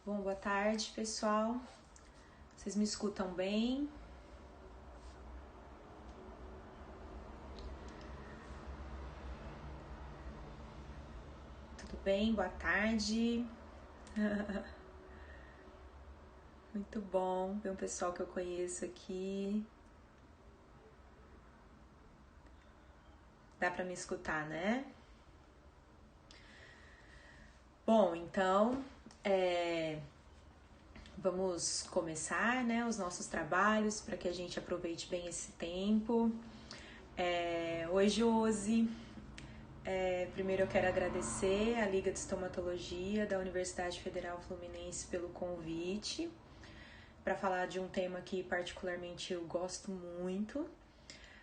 Bom, boa tarde, pessoal. Vocês me escutam bem? Tudo bem? Boa tarde. Muito bom ver um pessoal que eu conheço aqui. Dá para me escutar, né? Bom, então, vamos começar, né, os nossos trabalhos para que a gente aproveite bem esse tempo. Oi, Josi. Primeiro eu quero agradecer à Liga de Estomatologia da Universidade Federal Fluminense pelo convite para falar de um tema que particularmente eu gosto muito.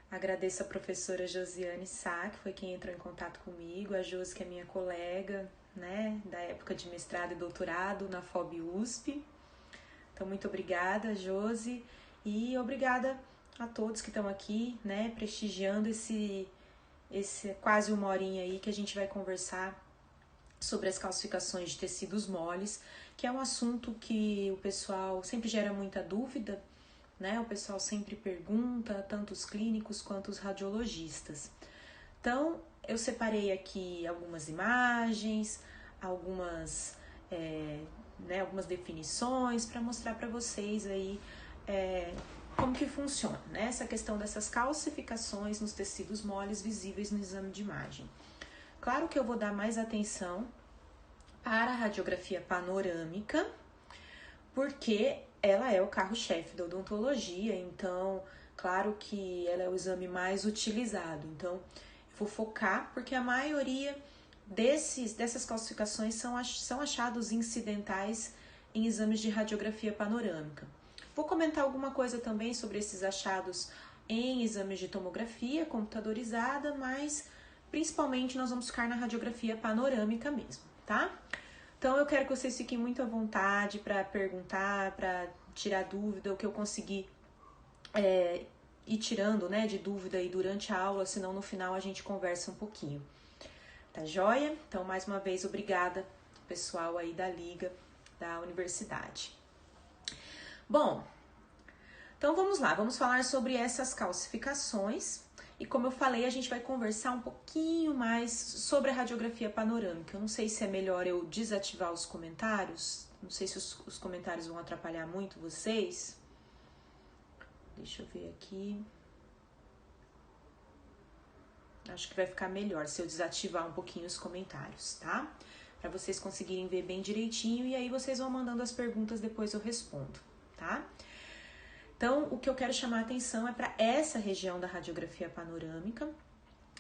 Agradeço a professora Josiane Sá, que foi quem entrou em contato comigo, a Josi, que é minha colega, né, da época de mestrado e doutorado na FOB USP. Então, muito obrigada, Josi, e obrigada a todos que estão aqui, né, prestigiando esse quase uma horinha aí que a gente vai conversar sobre as calcificações de tecidos moles, que é um assunto que o pessoal sempre gera muita dúvida, né? O pessoal sempre pergunta, tanto os clínicos quanto os radiologistas. Então, eu separei aqui algumas imagens, algumas definições para mostrar para vocês aí como que funciona, né? Essa questão dessas calcificações nos tecidos moles visíveis no exame de imagem. Claro que eu vou dar mais atenção para a radiografia panorâmica, porque ela é o carro-chefe da odontologia, então, claro que ela é o exame mais utilizado. Então, eu vou focar, porque a maioria dessas calcificações são achados incidentais em exames de radiografia panorâmica. Vou comentar alguma coisa também sobre esses achados em exames de tomografia computadorizada, mas principalmente nós vamos ficar na radiografia panorâmica mesmo, tá? Então eu quero que vocês fiquem muito à vontade para perguntar, para tirar dúvida, o que eu conseguir ir tirando, né, de dúvida aí durante a aula, senão no final a gente conversa um pouquinho. Tá joia? Então, mais uma vez, obrigada, pessoal aí da Liga, da Universidade. Bom, então vamos lá, vamos falar sobre essas calcificações e como eu falei, a gente vai conversar um pouquinho mais sobre a radiografia panorâmica. Eu não sei se é melhor eu desativar os comentários, não sei se os comentários vão atrapalhar muito vocês. Deixa eu ver aqui. Acho que vai ficar melhor se eu desativar um pouquinho os comentários, tá? Para vocês conseguirem ver bem direitinho e aí vocês vão mandando as perguntas, depois eu respondo, tá? Então, o que eu quero chamar a atenção é para essa região da radiografia panorâmica,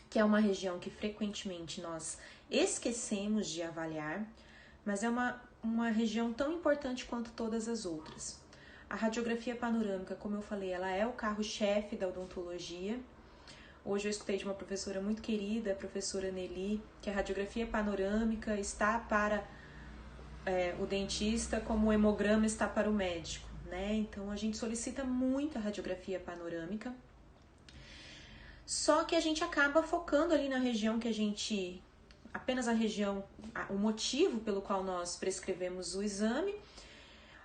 que é uma região que frequentemente nós esquecemos de avaliar, mas é uma região tão importante quanto todas as outras. A radiografia panorâmica, como eu falei, ela é o carro-chefe da odontologia. Hoje eu escutei de uma professora muito querida, a professora Nelly, que a radiografia panorâmica está para o dentista como o hemograma está para o médico, né? Então a gente solicita muito a radiografia panorâmica, só que a gente acaba focando ali na região que a gente, apenas a região, o motivo pelo qual nós prescrevemos o exame,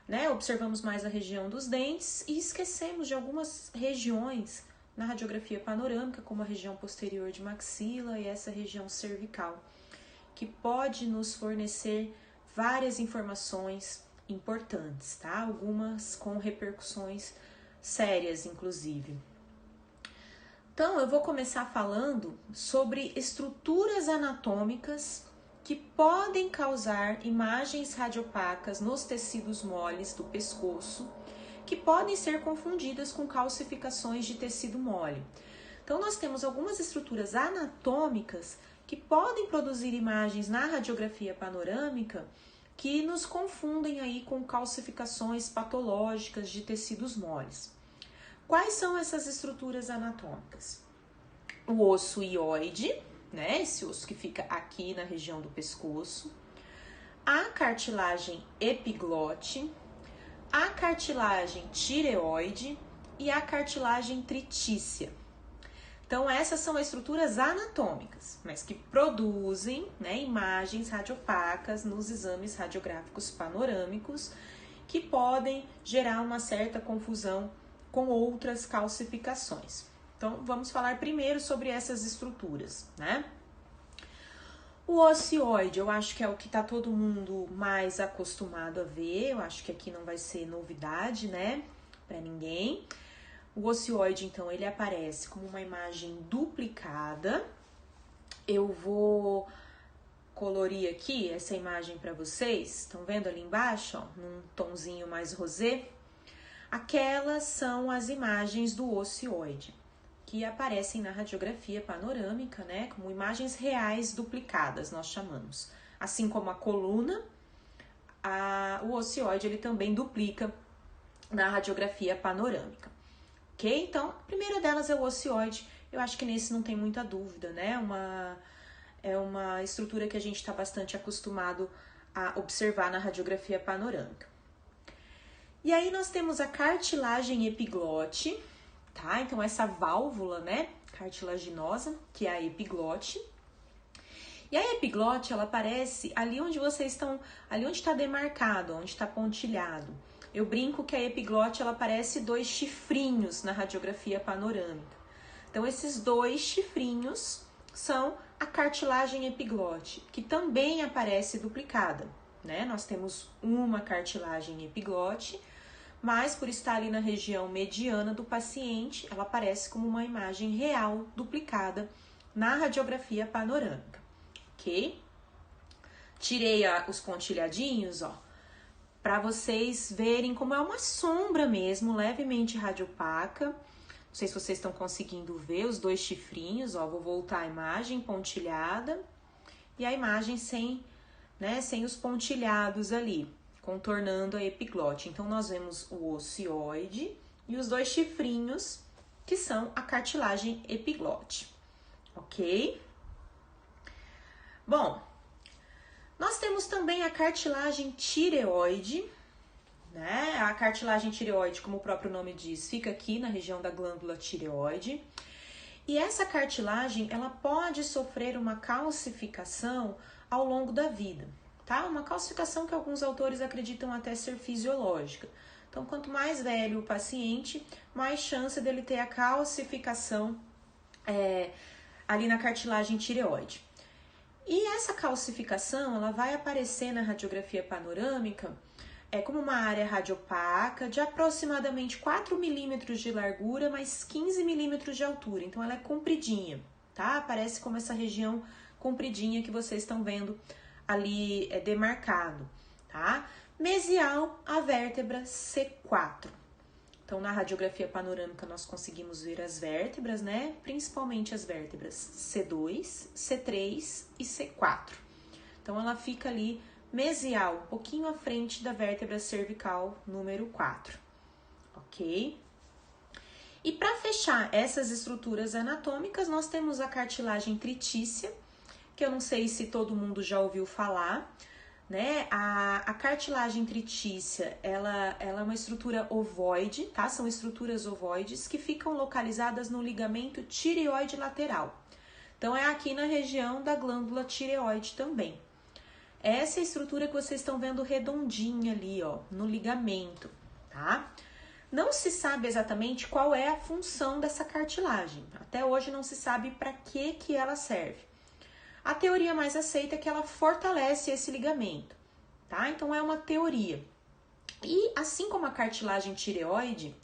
né? Observamos mais a região dos dentes e esquecemos de algumas regiões na radiografia panorâmica, como a região posterior de maxila e essa região cervical, que pode nos fornecer várias informações importantes, tá? Algumas com repercussões sérias, inclusive. Então, eu vou começar falando sobre estruturas anatômicas que podem causar imagens radiopacas nos tecidos moles do pescoço, que podem ser confundidas com calcificações de tecido mole. Então, nós temos algumas estruturas anatômicas que podem produzir imagens na radiografia panorâmica que nos confundem aí com calcificações patológicas de tecidos moles. Quais são essas estruturas anatômicas? O osso hioide, né? Esse osso que fica aqui na região do pescoço, a cartilagem epiglote, a cartilagem tireoide e a cartilagem tritícia. Então, essas são estruturas anatômicas, mas que produzem, né, imagens radiopacas nos exames radiográficos panorâmicos, que podem gerar uma certa confusão com outras calcificações. Então, vamos falar primeiro sobre essas estruturas, né? O ocioide, eu acho que é o que está todo mundo mais acostumado a ver, eu acho que aqui não vai ser novidade, né, para ninguém. O ocioide, então, ele aparece como uma imagem duplicada. Eu vou colorir aqui essa imagem para vocês. Estão vendo ali embaixo, ó, num tonzinho mais rosé? Aquelas são as imagens do ocioide, que aparecem na radiografia panorâmica, né, como imagens reais duplicadas, nós chamamos. Assim como a coluna, o ocioide, ele também duplica na radiografia panorâmica. Ok? Então, a primeira delas é o ocioide. Eu acho que nesse não tem muita dúvida, né? É uma estrutura que a gente está bastante acostumado a observar na radiografia panorâmica. E aí nós temos a cartilagem epiglote, tá? Então, essa válvula, né, cartilaginosa, que é a epiglote. E a epiglote, ela aparece ali onde vocês estão, ali onde está demarcado, onde está pontilhado. Eu brinco que a epiglote, ela parece 2 chifrinhos na radiografia panorâmica. Então, esses 2 chifrinhos são a cartilagem epiglote, que também aparece duplicada, né? Nós temos uma cartilagem epiglote, mas por estar ali na região mediana do paciente, ela aparece como uma imagem real duplicada na radiografia panorâmica, ok? Tirei os pontilhadinhos, ó, para vocês verem como é uma sombra mesmo, levemente radiopaca. Não sei se vocês estão conseguindo ver os 2 chifrinhos, ó, vou voltar a imagem pontilhada e a imagem sem os pontilhados ali, contornando a epiglote. Então, nós vemos o ocioide e os 2 chifrinhos, que são a cartilagem epiglote, ok? Bom, nós temos também a cartilagem tireoide, né? A cartilagem tireoide, como o próprio nome diz, fica aqui na região da glândula tireoide. E essa cartilagem, ela pode sofrer uma calcificação ao longo da vida, tá? Uma calcificação que alguns autores acreditam até ser fisiológica. Então, quanto mais velho o paciente, mais chance dele ter a calcificação ali na cartilagem tireoide. E essa calcificação, ela vai aparecer na radiografia panorâmica como uma área radiopaca de aproximadamente 4 milímetros de largura, mais 15 milímetros de altura. Então, ela é compridinha, tá? Aparece como essa região compridinha que vocês estão vendo ali demarcado, tá? Mesial à vértebra C4. Então, na radiografia panorâmica, nós conseguimos ver as vértebras, né? Principalmente as vértebras C2, C3 e C4. Então, ela fica ali mesial, um pouquinho à frente da vértebra cervical número 4, ok? E para fechar essas estruturas anatômicas, nós temos a cartilagem tritícia, que eu não sei se todo mundo já ouviu falar, né? A cartilagem tritícia, ela é uma estrutura ovoide, tá? São estruturas ovoides que ficam localizadas no ligamento tireoide lateral. Então, é aqui na região da glândula tireoide também. Essa é a estrutura que vocês estão vendo redondinha ali, ó, no ligamento, tá? Não se sabe exatamente qual é a função dessa cartilagem. Até hoje não se sabe para que ela serve. A teoria mais aceita é que ela fortalece esse ligamento, tá? Então, é uma teoria. E assim como a cartilagem tireoide,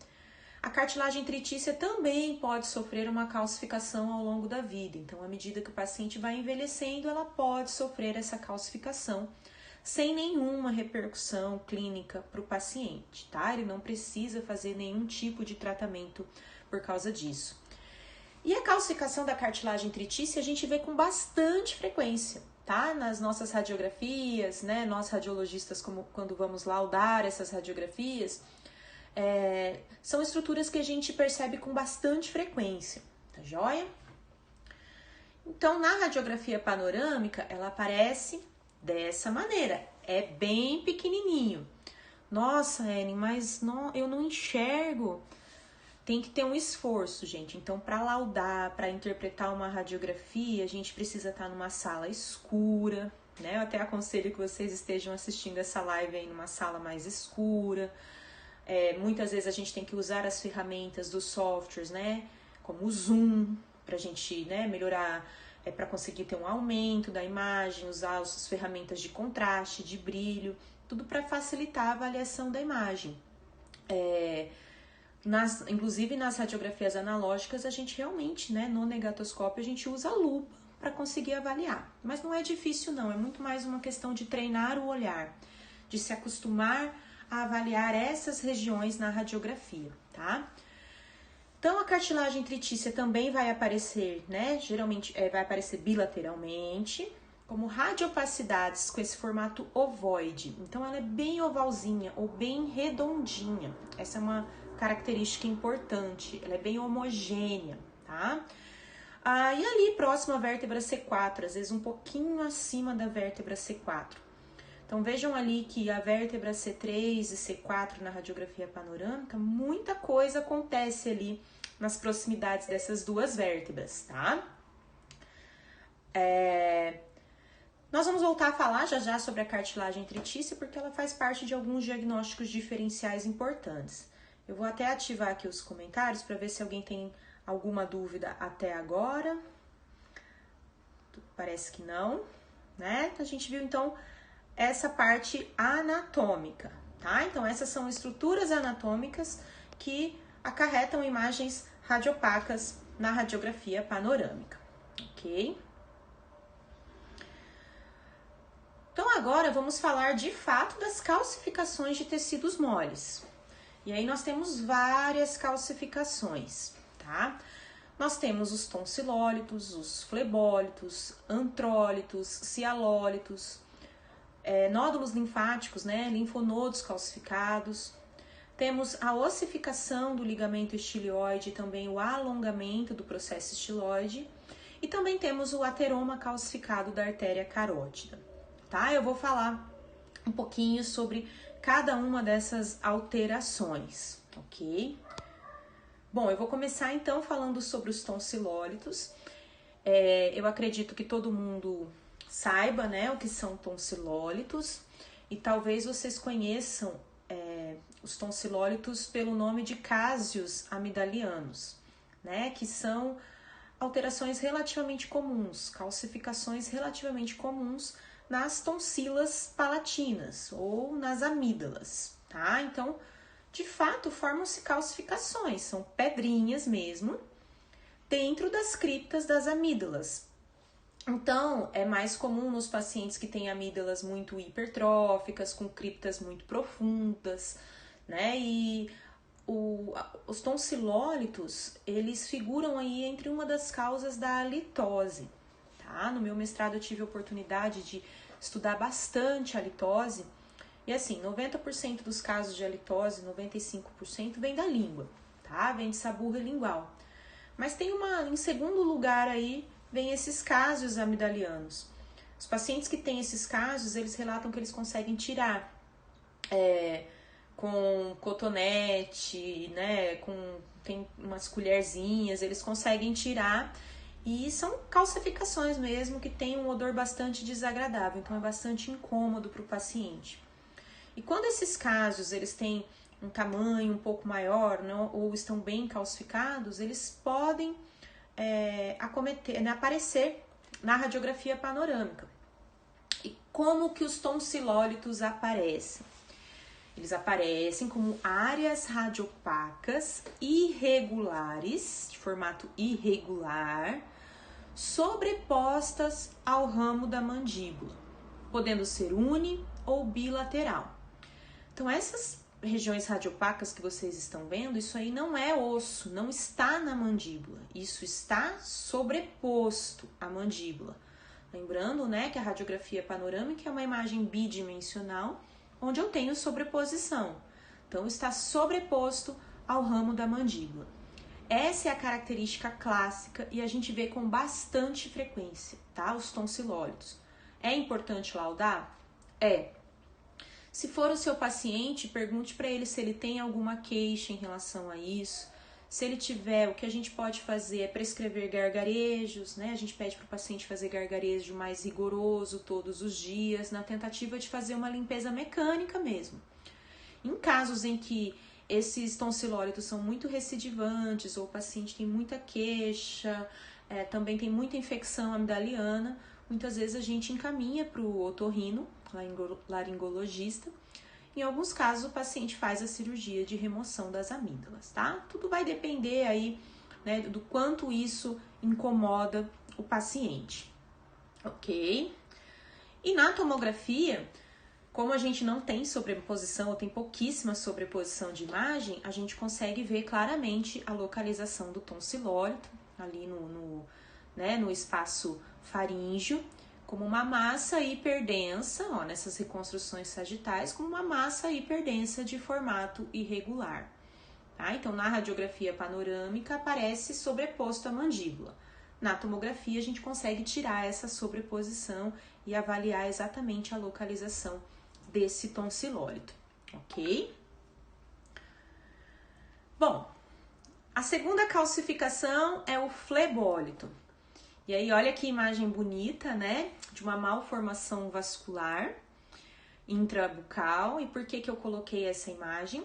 a cartilagem tritícia também pode sofrer uma calcificação ao longo da vida. Então, à medida que o paciente vai envelhecendo, ela pode sofrer essa calcificação sem nenhuma repercussão clínica para o paciente, tá? Ele não precisa fazer nenhum tipo de tratamento por causa disso. E a calcificação da cartilagem tritícia a gente vê com bastante frequência, tá? Nas nossas radiografias, né? Nós radiologistas, quando vamos laudar essas radiografias, são estruturas que a gente percebe com bastante frequência, tá joia? Então, na radiografia panorâmica, ela aparece dessa maneira, é bem pequenininho. Nossa, Ellen, mas eu não enxergo. tem que ter um esforço, gente. Então, para laudar, para interpretar uma radiografia, a gente precisa estar numa sala escura, né? Eu até aconselho que vocês estejam assistindo essa live aí numa sala mais escura. Muitas vezes a gente tem que usar as ferramentas dos softwares, né? Como o Zoom, pra gente, né, melhorar, para conseguir ter um aumento da imagem, usar as ferramentas de contraste, de brilho, tudo para facilitar a avaliação da imagem. Inclusive nas radiografias analógicas, a gente realmente, né, no negatoscópio, a gente usa a lupa para conseguir avaliar. Mas não é difícil não, é muito mais uma questão de treinar o olhar, de se acostumar a avaliar essas regiões na radiografia, tá? Então, a cartilagem tritícia também vai aparecer, né, geralmente vai aparecer bilateralmente, como radiopacidades com esse formato ovoide. Então, ela é bem ovalzinha ou bem redondinha. Essa é uma característica importante, ela é bem homogênea, tá? E ali, próximo à vértebra C4, às vezes um pouquinho acima da vértebra C4. Então, vejam ali que a vértebra C3 e C4 na radiografia panorâmica, muita coisa acontece ali nas proximidades dessas duas vértebras, tá? Nós vamos voltar a falar já sobre a cartilagem tritícia, porque ela faz parte de alguns diagnósticos diferenciais importantes. Eu vou até ativar aqui os comentários para ver se alguém tem alguma dúvida até agora. Parece que não, né? A gente viu, então, essa parte anatômica, tá? Então, essas são estruturas anatômicas que acarretam imagens radiopacas na radiografia panorâmica, ok? Então, agora vamos falar de fato das calcificações de tecidos moles. E aí nós temos várias calcificações, tá? Nós temos os tonsilólitos, os flebólitos, antrólitos, cialólitos, nódulos linfáticos, né? Linfonodos calcificados. Temos a ossificação do ligamento estilioide e também o alongamento do processo estiloide. E também temos o ateroma calcificado da artéria carótida, tá? Eu vou falar um pouquinho sobre cada uma dessas alterações, ok? Bom, eu vou começar então falando sobre os tonsilólitos. Eu acredito que todo mundo saiba, né, o que são tonsilólitos, e talvez vocês conheçam os tonsilólitos pelo nome de cásios amidalianos, né, que são alterações relativamente comuns, calcificações relativamente comuns nas tonsilas palatinas ou nas amígdalas, tá? Então, de fato, formam-se calcificações, são pedrinhas mesmo, dentro das criptas das amígdalas. Então, é mais comum nos pacientes que têm amígdalas muito hipertróficas, com criptas muito profundas, né? E os tonsilólitos, eles figuram aí entre uma das causas da litose, tá? No meu mestrado eu tive a oportunidade de estudar bastante a litose, e assim, 90% dos casos de halitose, 95% vem da língua, tá? Vem de saburra lingual. Mas tem em segundo lugar aí, vem esses cásios amidalianos. Os pacientes que têm esses cásios, eles relatam que eles conseguem tirar com cotonete, né? Tem umas colherzinhas, eles conseguem tirar. E são calcificações mesmo, que tem um odor bastante desagradável, então é bastante incômodo para o paciente. E quando esses casos eles têm um tamanho um pouco maior, né, ou estão bem calcificados, eles podem aparecer na radiografia panorâmica. E como que os tonsilólitos aparecem? Eles aparecem como áreas radiopacas irregulares, de formato irregular, sobrepostas ao ramo da mandíbula, podendo ser uni ou bilateral. Então, essas regiões radiopacas que vocês estão vendo, isso aí não é osso, não está na mandíbula, isso está sobreposto à mandíbula. Lembrando, né, que a radiografia panorâmica é uma imagem bidimensional, onde eu tenho sobreposição. Então, está sobreposto ao ramo da mandíbula. Essa é a característica clássica e a gente vê com bastante frequência, tá? Os tonsilólitos. É importante laudar? Se for o seu paciente, pergunte para ele se ele tem alguma queixa em relação a isso, Se ele tiver, o que a gente pode fazer é prescrever gargarejos, né? A gente pede para o paciente fazer gargarejo mais rigoroso todos os dias, na tentativa de fazer uma limpeza mecânica mesmo. Em casos em que esses tonsilólitos são muito recidivantes ou o paciente tem muita queixa, também tem muita infecção amidaliana, muitas vezes a gente encaminha para o otorrino, laringologista. Em alguns casos o paciente faz a cirurgia de remoção das amígdalas, tá? Tudo vai depender aí, né, do quanto isso incomoda o paciente, ok? E na tomografia, como a gente não tem sobreposição ou tem pouquíssima sobreposição de imagem, a gente consegue ver claramente a localização do tonsilólito ali no espaço faríngeo, como uma massa hiperdensa, ó, nessas reconstruções sagitais, como uma massa hiperdensa de formato irregular. Tá? Então, na radiografia panorâmica, aparece sobreposto à mandíbula. Na tomografia, a gente consegue tirar essa sobreposição e avaliar exatamente a localização desse tonsilólito, ok? Bom, a segunda calcificação é o flebólito. E aí, olha que imagem bonita, né? De uma malformação vascular intrabucal. E por que eu coloquei essa imagem?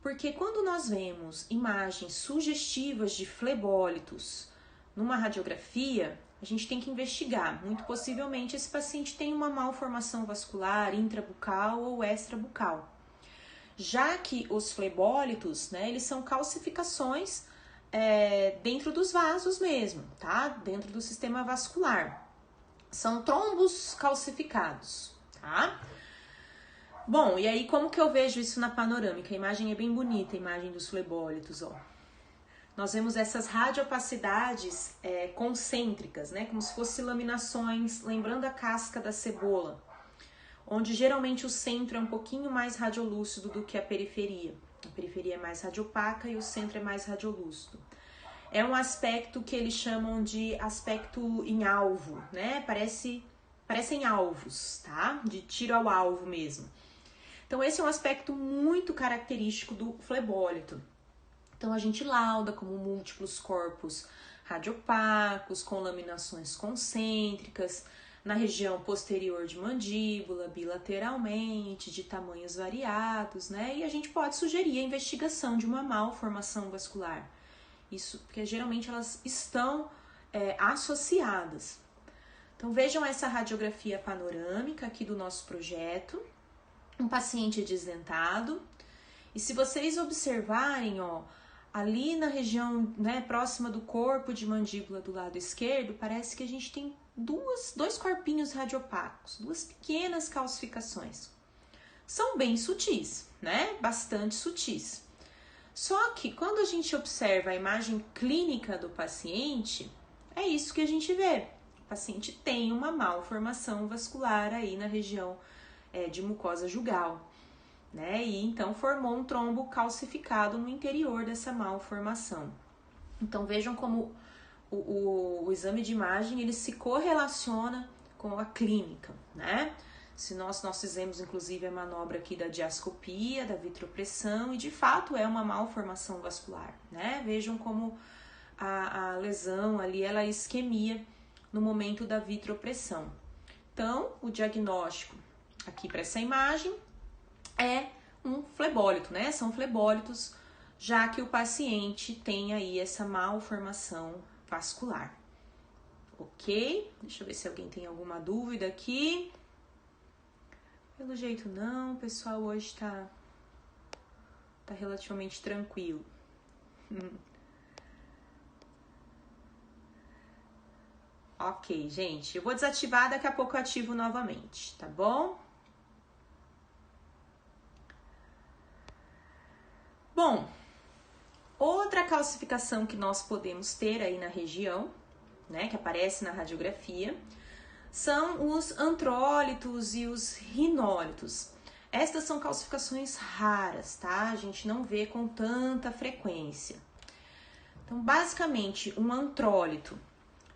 Porque quando nós vemos imagens sugestivas de flebólitos numa radiografia, a gente tem que investigar. Muito possivelmente esse paciente tem uma malformação vascular intrabucal ou extrabucal. Já que os flebólitos, né, eles são calcificações dentro dos vasos mesmo, tá? Dentro do sistema vascular. São trombos calcificados, tá? Bom, e aí como que eu vejo isso na panorâmica? A imagem é bem bonita, a imagem dos flebólitos, ó. Nós vemos essas radiopacidades concêntricas, né? Como se fossem laminações, lembrando a casca da cebola, onde geralmente o centro é um pouquinho mais radiolúcido do que a periferia. A periferia é mais radiopaca e o centro é mais radiolúcido. É um aspecto que eles chamam de aspecto em alvo, né? Parecem alvos, tá? De tiro ao alvo mesmo. Então, esse é um aspecto muito característico do flebólito. Então, a gente lauda como múltiplos corpos radiopacos, com laminações concêntricas, na região posterior de mandíbula, bilateralmente, de tamanhos variados, né? E a gente pode sugerir a investigação de uma malformação vascular. Isso porque geralmente elas estão associadas. Então, vejam essa radiografia panorâmica aqui do nosso projeto. Um paciente desdentado. E se vocês observarem, ó, ali na região, né, próxima do corpo de mandíbula do lado esquerdo, parece que a gente tem dois corpinhos radiopacos, duas pequenas calcificações. São bem sutis, né? Bastante sutis. Só que quando a gente observa a imagem clínica do paciente, é isso que a gente vê. O paciente tem uma malformação vascular aí na região de mucosa jugal, né? E então formou um trombo calcificado no interior dessa malformação. Então vejam como o exame de imagem ele se correlaciona com a clínica, né? Se nós fizemos inclusive a manobra aqui da diascopia, da vitropressão, e de fato é uma malformação vascular, né? Vejam como a lesão ali, ela é isquemia no momento da vitropressão. Então, o diagnóstico aqui para essa imagem é um flebólito, né? São flebólitos, já que o paciente tem aí essa malformação vascular. Ok? Deixa eu ver se alguém tem alguma dúvida aqui. Pelo jeito não, o pessoal hoje tá relativamente tranquilo. Ok, gente, eu vou desativar, daqui a pouco eu ativo novamente, tá bom? Bom, outra calcificação que nós podemos ter aí na região, né, que aparece na radiografia, são os antrólitos e os rinólitos. Estas são calcificações raras, tá? A gente não vê com tanta frequência. Então, basicamente, um antrólito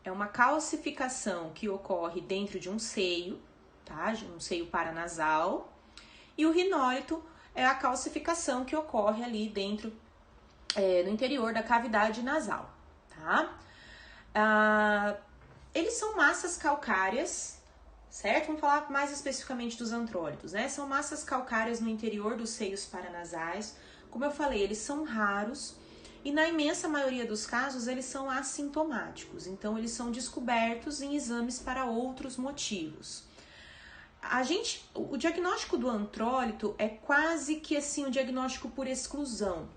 é uma calcificação que ocorre dentro de um seio, tá? De um seio paranasal. E o rinólito é a calcificação que ocorre ali dentro no interior da cavidade nasal, tá? Eles são massas calcárias, certo? Vamos falar mais especificamente dos antrólitos, né? São massas calcárias no interior dos seios paranasais. Como eu falei, eles são raros e na imensa maioria dos casos eles são assintomáticos. Então, eles são descobertos em exames para outros motivos. O diagnóstico do antrólito é quase que assim um diagnóstico por exclusão,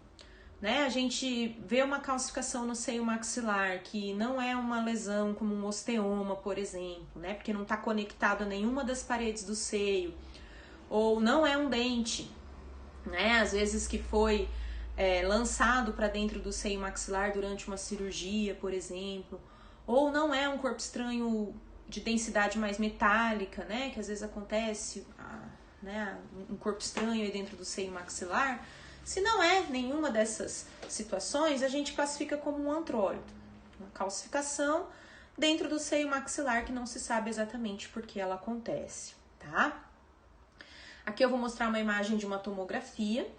né? A gente vê uma calcificação no seio maxilar que não é uma lesão como um osteoma, por exemplo, né? Porque não está conectado a nenhuma das paredes do seio, ou não é um dente, né? Às vezes que foi lançado para dentro do seio maxilar durante uma cirurgia, por exemplo, ou não é um corpo estranho de densidade mais metálica, né? Que às vezes acontece, né? Um corpo estranho aí dentro do seio maxilar. Se não é nenhuma dessas situações, a gente classifica como um antrólito, uma calcificação dentro do seio maxilar que não se sabe exatamente por que ela acontece, tá? Aqui eu vou mostrar uma imagem de uma tomografia.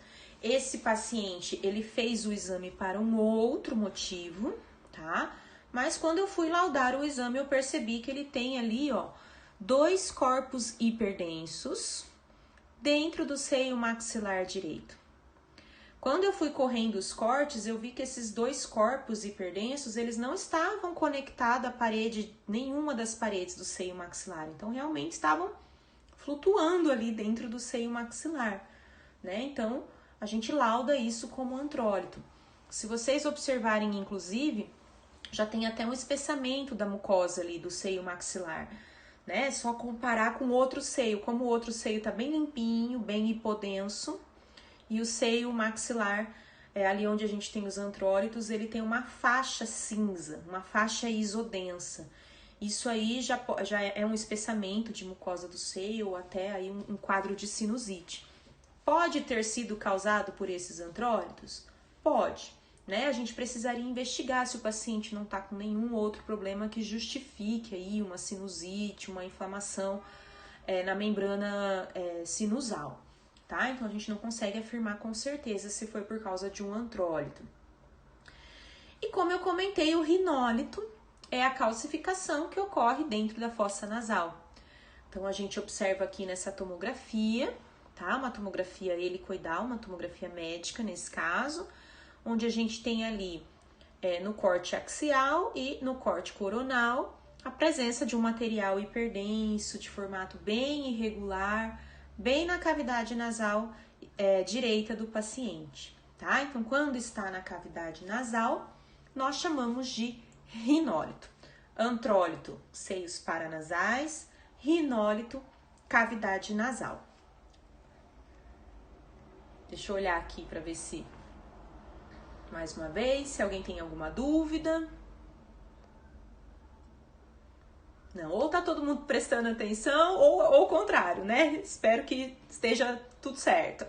Esse paciente, ele fez o exame para um outro motivo, tá? Mas quando eu fui laudar o exame, eu percebi que ele tem ali, ó, 2 corpos hiperdensos dentro do seio maxilar direito. Quando eu fui correndo os cortes, eu vi que esses 2 corpos hiperdensos, eles não estavam conectados à parede, nenhuma das paredes do seio maxilar. Então, realmente estavam flutuando ali dentro do seio maxilar, né? Então, a gente lauda isso como antrólito. Se vocês observarem, inclusive, já tem até um espessamento da mucosa ali do seio maxilar, né? É só comparar com o outro seio, como o outro seio tá bem limpinho, bem hipodenso, e o seio maxilar, ali onde a gente tem os antrólitos, ele tem uma faixa cinza, uma faixa isodensa. Isso aí já é um espessamento de mucosa do seio ou até aí um quadro de sinusite. Pode ter sido causado por esses antrólitos? Pode, né? A gente precisaria investigar se o paciente não está com nenhum outro problema que justifique aí uma sinusite, uma inflamação na membrana sinusal. Tá? Então, a gente não consegue afirmar com certeza se foi por causa de um antrólito. E como eu comentei, o rinólito é a calcificação que ocorre dentro da fossa nasal. Então, a gente observa aqui nessa tomografia, tá? Uma tomografia helicoidal, uma tomografia médica nesse caso, onde a gente tem ali no corte axial e no corte coronal a presença de um material hiperdenso, de formato bem irregular, bem na cavidade nasal direita do paciente, tá? Então, quando está na cavidade nasal, nós chamamos de rinólito. Antrólito, seios paranasais, rinólito, cavidade nasal. Deixa eu olhar aqui para ver se, mais uma vez, se alguém tem alguma dúvida. Não, ou tá todo mundo prestando atenção, ou o contrário, né? Espero que esteja tudo certo.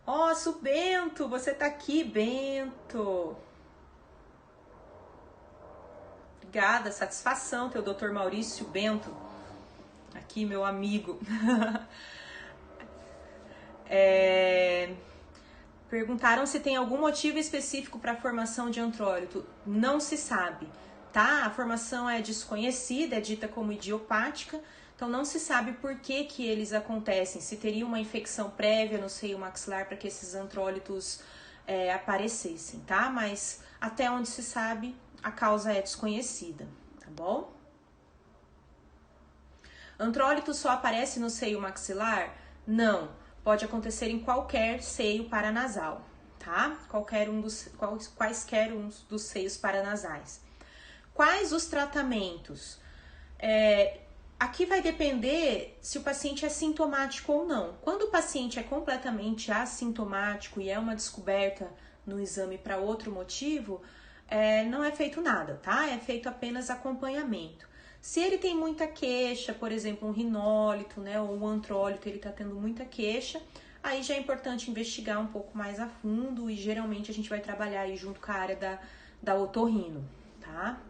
Nossa, o Bento, você tá aqui, Bento. Obrigada, satisfação ter o Dr. Maurício Bento aqui, meu amigo. Perguntaram se tem algum motivo específico para a formação de antrólito. Não se sabe, tá? A formação é desconhecida, é dita como idiopática, então não se sabe por que eles acontecem. Se teria uma infecção prévia no seio maxilar para que esses antrólitos aparecessem, tá? Mas até onde se sabe, a causa é desconhecida, tá bom? Antrólito só aparece no seio maxilar? Não. Pode acontecer em qualquer seio paranasal, tá? Quaisquer um dos seios paranasais. Quais os tratamentos? Aqui vai depender se o paciente é sintomático ou não. Quando o paciente é completamente assintomático e é uma descoberta no exame para outro motivo, não é feito nada, tá? É feito apenas acompanhamento. Se ele tem muita queixa, por exemplo, um rinólito, né, ou um antrólito, ele tá tendo muita queixa, aí já é importante investigar um pouco mais a fundo e geralmente a gente vai trabalhar aí junto com a área da otorrino, tá?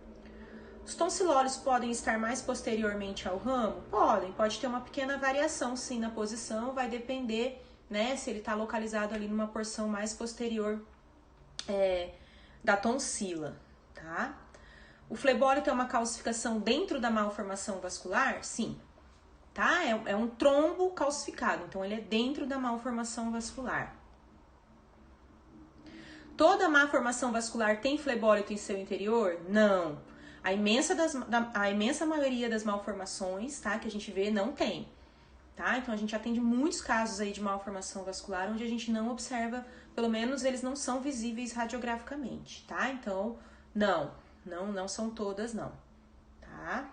Os tonsilólios podem estar mais posteriormente ao ramo? Podem, pode ter uma pequena variação sim na posição, vai depender, né, se ele está localizado ali numa porção mais posterior da tonsila, tá? O flebólito é uma calcificação dentro da malformação vascular? Sim, tá? É um trombo calcificado, então ele é dentro da malformação vascular. Toda malformação vascular tem flebólito em seu interior? Não. A imensa maioria das malformações, tá, que a gente vê, não tem. Tá? Então a gente atende muitos casos aí de malformação vascular onde a gente não observa, pelo menos eles não são visíveis radiograficamente, tá? Então, não são todas não, tá?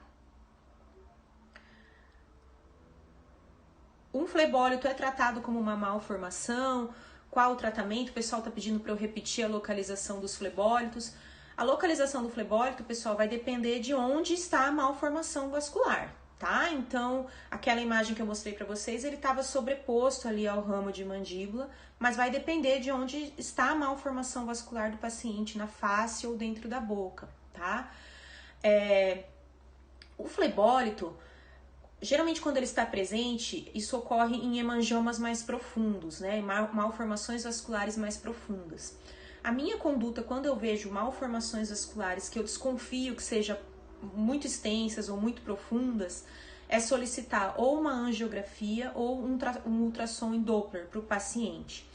Um flebólito é tratado como uma malformação? Qual o tratamento? O pessoal tá pedindo para eu repetir a localização dos flebólitos. A localização do flebólito, pessoal, vai depender de onde está a malformação vascular, tá? Então, aquela imagem que eu mostrei para vocês, ele estava sobreposto ali ao ramo de mandíbula, mas vai depender de onde está a malformação vascular do paciente, na face ou dentro da boca, tá? O flebólito, geralmente quando ele está presente, isso ocorre em hemangiomas mais profundos, né? Malformações vasculares mais profundas. A minha conduta, quando eu vejo malformações vasculares que eu desconfio que seja muito extensas ou muito profundas, é solicitar ou uma angiografia ou um ultrassom em Doppler para o paciente.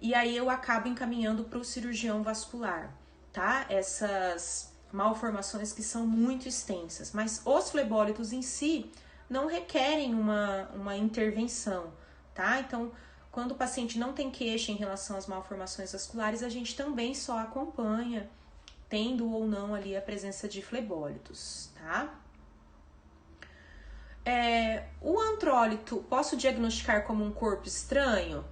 E aí eu acabo encaminhando para o cirurgião vascular, tá? Essas malformações que são muito extensas. Mas os flebólitos em si não requerem uma intervenção, tá? Então, quando o paciente não tem queixa em relação às malformações vasculares, a gente também só acompanha, tendo ou não ali a presença de flebólitos, tá? O antrólito, posso diagnosticar como um corpo estranho?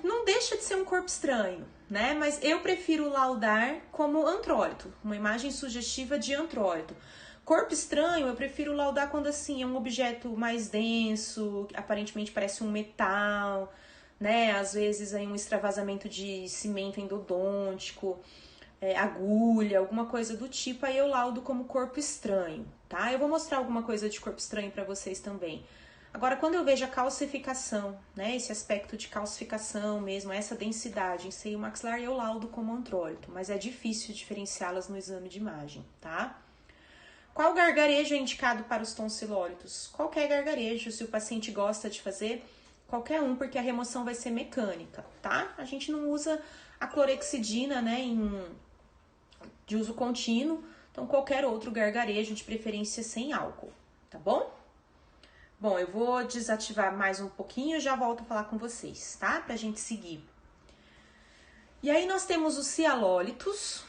Não deixa de ser um corpo estranho, né? Mas eu prefiro laudar como antrólito, uma imagem sugestiva de antrólito. Corpo estranho, eu prefiro laudar quando assim é um objeto mais denso, aparentemente parece um metal, né? Às vezes aí um extravasamento de cimento endodôntico, agulha, alguma coisa do tipo, aí eu laudo como corpo estranho, tá? Eu vou mostrar alguma coisa de corpo estranho para vocês também. Agora, quando eu vejo a calcificação, né? Esse aspecto de calcificação mesmo, essa densidade em seio maxilar, eu laudo como antrólito, mas é difícil diferenciá-las no exame de imagem, tá? Qual gargarejo é indicado para os tonsilólitos? Qualquer gargarejo, se o paciente gosta de fazer, qualquer um, porque a remoção vai ser mecânica, tá? A gente não usa a clorexidina, né, de uso contínuo, então qualquer outro gargarejo, de preferência sem álcool, tá bom? Bom, eu vou desativar mais um pouquinho e já volto a falar com vocês, tá? Pra gente seguir. E aí nós temos os cialólitos,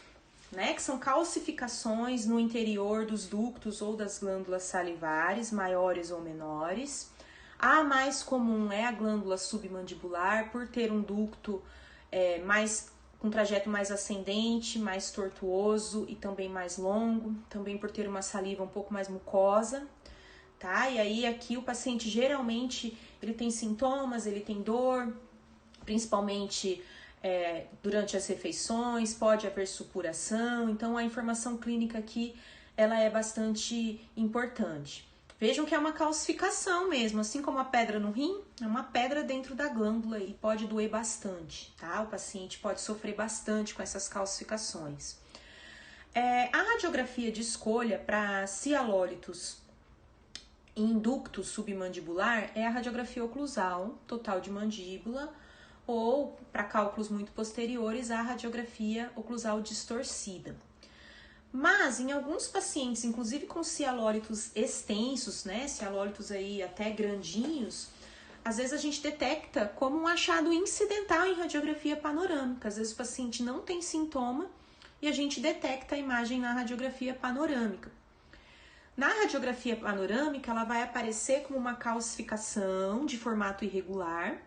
né, que são calcificações no interior dos ductos ou das glândulas salivares, maiores ou menores. A mais comum é a glândula submandibular, por ter um ducto com trajeto mais ascendente, mais tortuoso e também mais longo, também por ter uma saliva um pouco mais mucosa, tá? E aí aqui o paciente geralmente ele tem sintomas, ele tem dor, principalmente durante as refeições, pode haver supuração, então a informação clínica aqui ela é bastante importante. Vejam que é uma calcificação mesmo, assim como a pedra no rim, é uma pedra dentro da glândula e pode doer bastante, tá? O paciente pode sofrer bastante com essas calcificações. A radiografia de escolha para cialólitos em ducto submandibular é a radiografia oclusal, total de mandíbula, ou, para cálculos muito posteriores, a radiografia oclusal distorcida. Mas, em alguns pacientes, inclusive com cialólitos extensos, né, cialólitos aí até grandinhos, às vezes a gente detecta como um achado incidental em radiografia panorâmica. Às vezes o paciente não tem sintoma e a gente detecta a imagem na radiografia panorâmica. Na radiografia panorâmica, ela vai aparecer como uma calcificação de formato irregular,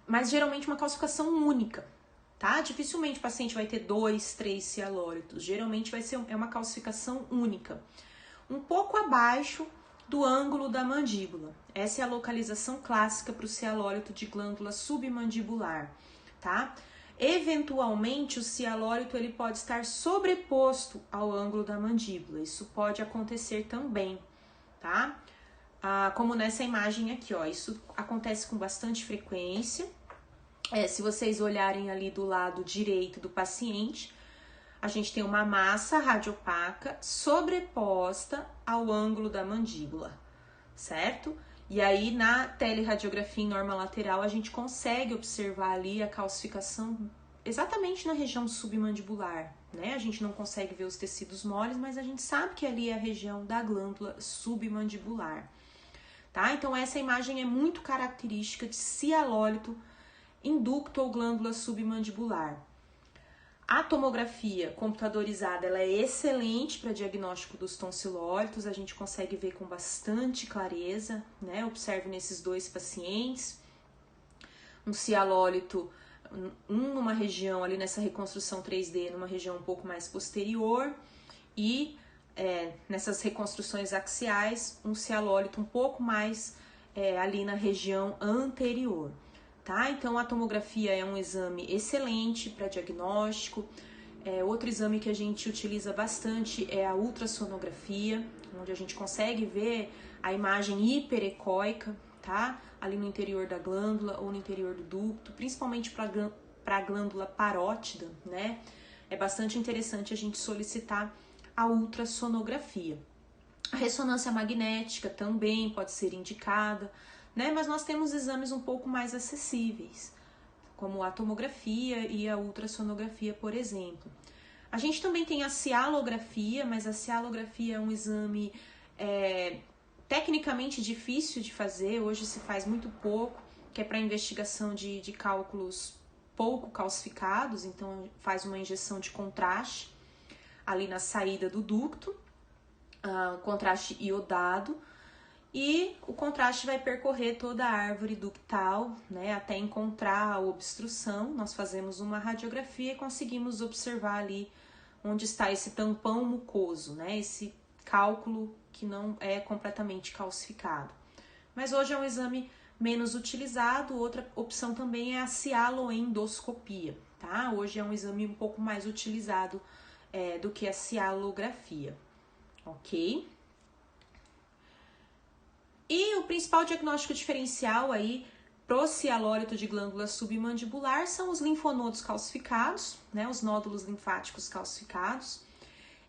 mas geralmente uma calcificação única, tá? Dificilmente o paciente vai ter 2, 3 cialólitos, geralmente vai ser uma calcificação única, um pouco abaixo do ângulo da mandíbula. Essa é a localização clássica para o cialólito de glândula submandibular, tá? Eventualmente o cialólito ele pode estar sobreposto ao ângulo da mandíbula, isso pode acontecer também, tá? como nessa imagem aqui, ó. Isso acontece com bastante frequência. Se vocês olharem ali do lado direito do paciente, a gente tem uma massa radiopaca sobreposta ao ângulo da mandíbula, certo? E aí, na teleradiografia em norma lateral, a gente consegue observar ali a calcificação exatamente na região submandibular, né? A gente não consegue ver os tecidos moles, mas a gente sabe que ali é a região da glândula submandibular, tá? Então, essa imagem é muito característica de cialólito em ducto ou glândula submandibular. A tomografia computadorizada, ela é excelente para diagnóstico dos tonsilólitos, a gente consegue ver com bastante clareza, né? Observe nesses dois pacientes, um cialólito, numa região ali nessa reconstrução 3D, numa região um pouco mais posterior, e nessas reconstruções axiais, um cialólito um pouco mais ali na região anterior. Tá? Então, a tomografia é um exame excelente para diagnóstico. Outro exame que a gente utiliza bastante é a ultrassonografia, onde a gente consegue ver a imagem hiperecóica, tá? Ali no interior da glândula ou no interior do ducto, principalmente para a glândula parótida, né? É bastante interessante a gente solicitar a ultrassonografia. A ressonância magnética também pode ser indicada, né? Mas nós temos exames um pouco mais acessíveis, como a tomografia e a ultrassonografia, por exemplo. A gente também tem a cialografia, mas a cialografia é um exame tecnicamente difícil de fazer, hoje se faz muito pouco, que é para investigação de cálculos pouco calcificados, então faz uma injeção de contraste ali na saída do ducto, contraste iodado, e o contraste vai percorrer toda a árvore ductal, né, até encontrar a obstrução. Nós fazemos uma radiografia e conseguimos observar ali onde está esse tampão mucoso, né, esse cálculo que não é completamente calcificado. Mas hoje é um exame menos utilizado. Outra opção também é a cialoendoscopia, tá? Hoje é um exame um pouco mais utilizado do que a cialografia, ok? E o principal diagnóstico diferencial aí pro cialólito de glândula submandibular são os linfonodos calcificados, né, os nódulos linfáticos calcificados.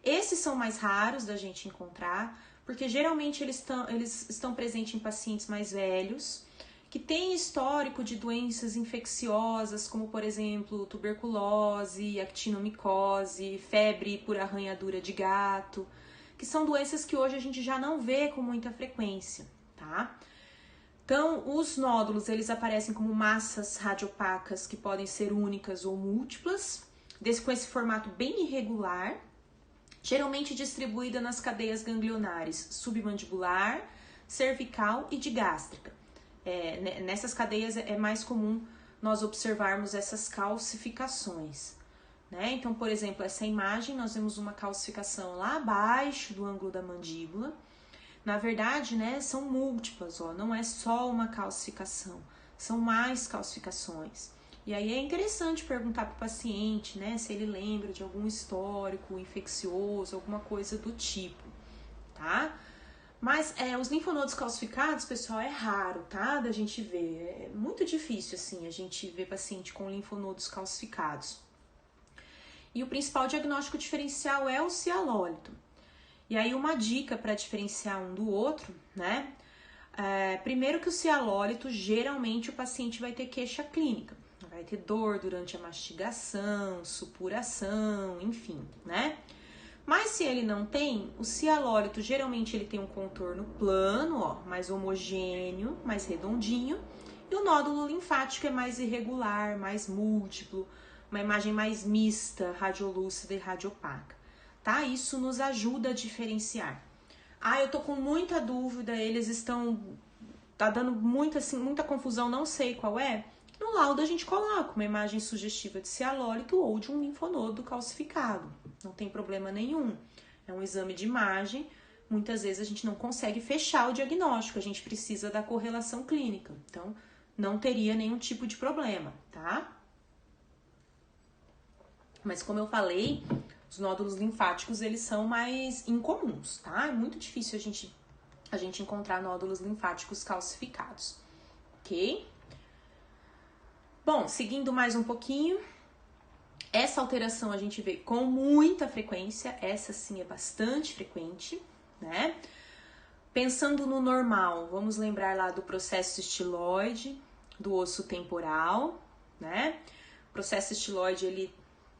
Esses são mais raros da gente encontrar, porque geralmente eles estão presentes em pacientes mais velhos, que têm histórico de doenças infecciosas, como por exemplo tuberculose, actinomicose, febre por arranhadura de gato, que são doenças que hoje a gente já não vê com muita frequência, tá? Então, os nódulos, eles aparecem como massas radiopacas que podem ser únicas ou múltiplas, com esse formato bem irregular, geralmente distribuída nas cadeias ganglionares submandibular, cervical e digástrica. Nessas cadeias é mais comum nós observarmos essas calcificações, né? Então, por exemplo, essa imagem, nós vemos uma calcificação lá abaixo do ângulo da mandíbula. Na verdade, né, são múltiplas, ó, não é só uma calcificação, são mais calcificações. E aí é interessante perguntar para o paciente, né, se ele lembra de algum histórico infeccioso, alguma coisa do tipo, tá? Mas os linfonodos calcificados, pessoal, é raro, tá, da gente ver. É muito difícil, assim, a gente ver paciente com linfonodos calcificados. E o principal diagnóstico diferencial é o cialólito. E aí uma dica para diferenciar um do outro, né? Primeiro que o cialólito, geralmente o paciente vai ter queixa clínica. Vai ter dor durante a mastigação, supuração, enfim, né? Mas se ele não tem, o cialólito geralmente ele tem um contorno plano, ó, mais homogêneo, mais redondinho. E o nódulo linfático é mais irregular, mais múltiplo, uma imagem mais mista, radiolúcida e radiopaca, tá? Isso nos ajuda a diferenciar. Eu tô com muita dúvida, tá dando muita confusão, não sei qual é. No laudo a gente coloca uma imagem sugestiva de cialólito ou de um linfonodo calcificado, não tem problema nenhum. É um exame de imagem, muitas vezes a gente não consegue fechar o diagnóstico, a gente precisa da correlação clínica, então não teria nenhum tipo de problema, tá? Mas como eu falei, os nódulos linfáticos, eles são mais incomuns, tá? É muito difícil a gente a gente encontrar nódulos linfáticos calcificados, ok? Bom, seguindo mais um pouquinho, essa alteração a gente vê com muita frequência, essa sim é bastante frequente, né? Pensando no normal, vamos lembrar lá do processo estiloide, do osso temporal, né? O processo estiloide, ele